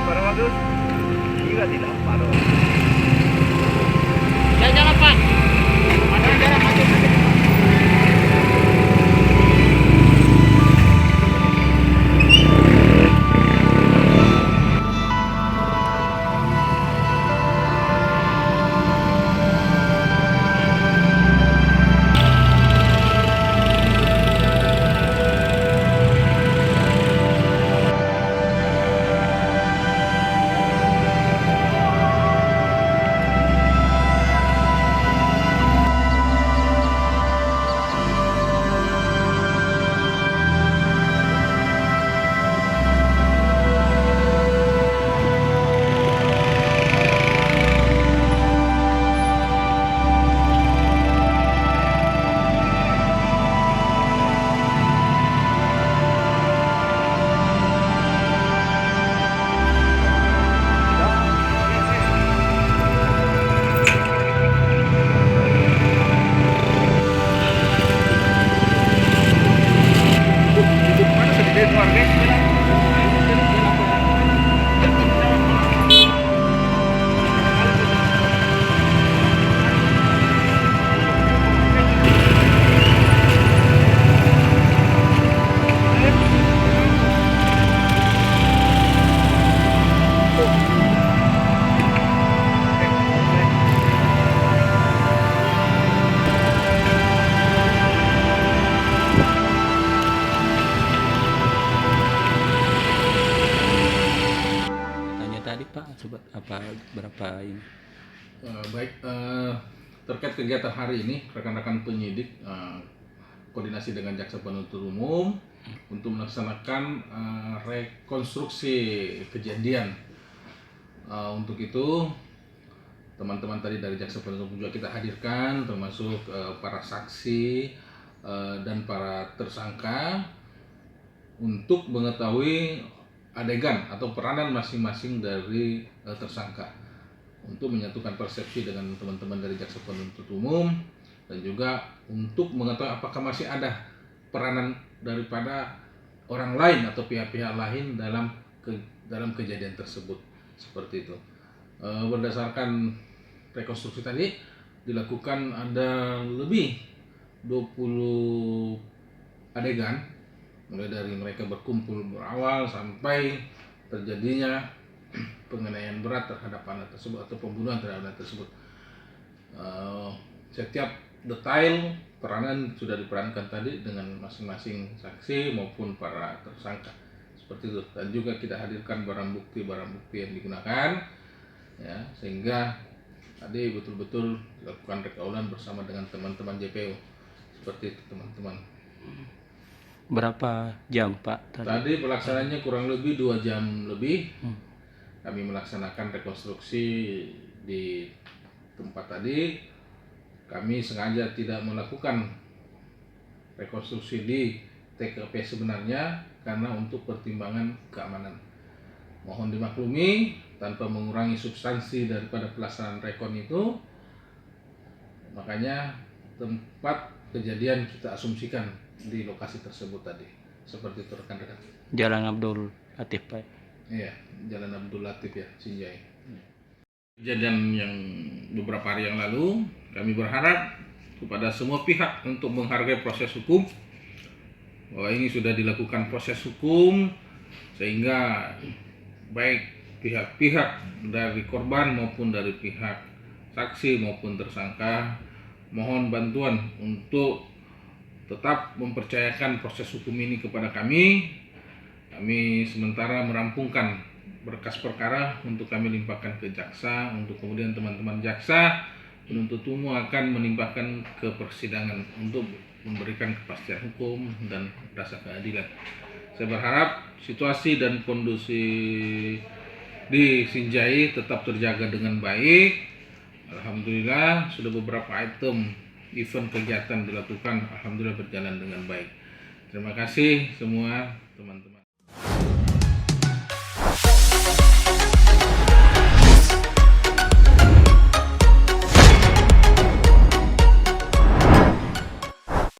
para bagus juga tidak paruh. Jalan Pak. Ada jalan maju. Tadi Pak, sobat apa berapa ini? Baik, terkait kegiatan hari ini, rekan-rekan penyidik koordinasi dengan Jaksa Penuntut Umum untuk melaksanakan rekonstruksi kejadian. Untuk itu, teman-teman tadi dari Jaksa Penuntut Umum juga kita hadirkan, termasuk para saksi dan para tersangka untuk mengetahui adegan atau peranan masing-masing dari tersangka untuk menyatukan persepsi dengan teman-teman dari Jaksa Penuntut Umum dan juga untuk mengetahui apakah masih ada peranan daripada orang lain atau pihak-pihak lain dalam kejadian tersebut, seperti itu. Berdasarkan rekonstruksi tadi dilakukan ada lebih 20 adegan, mulai dari mereka berkumpul berawal sampai terjadinya penganiayaan berat terhadap anak tersebut atau pembunuhan terhadap anak tersebut. Setiap detail peranan sudah diperankan tadi dengan masing-masing saksi maupun para tersangka, seperti itu. Dan juga kita hadirkan barang bukti yang digunakan, ya, sehingga tadi betul-betul dilakukan rekaulan bersama dengan teman-teman JPU, seperti itu teman-teman. Berapa jam Pak Tadi pelaksanaannya kurang lebih 2 jam lebih. Kami melaksanakan rekonstruksi di tempat tadi. Kami sengaja tidak melakukan rekonstruksi di TKP sebenarnya karena untuk pertimbangan keamanan. Mohon dimaklumi, tanpa mengurangi substansi daripada pelaksanaan rekon itu, makanya tempat kejadian kita asumsikan di lokasi tersebut tadi, seperti itu rekan-rekan. Jalan Abdul Latif Pak? Iya, Jalan Abdul Latif ya, Sinjai. Kejadian yang beberapa hari yang lalu, kami berharap kepada semua pihak untuk menghargai proses hukum, bahwa ini sudah dilakukan proses hukum sehingga baik pihak-pihak dari korban maupun dari pihak saksi maupun tersangka mohon bantuan untuk tetap mempercayakan proses hukum ini kepada kami. Kami sementara merampungkan berkas perkara untuk kami limpahkan ke jaksa, untuk kemudian teman-teman jaksa penuntut umum akan melimpahkan ke persidangan untuk memberikan kepastian hukum dan rasa keadilan. Saya berharap situasi dan kondisi di Sinjai tetap terjaga dengan baik. Alhamdulillah sudah beberapa item event kegiatan dilakukan, alhamdulillah berjalan dengan baik. Terima kasih semua teman-teman.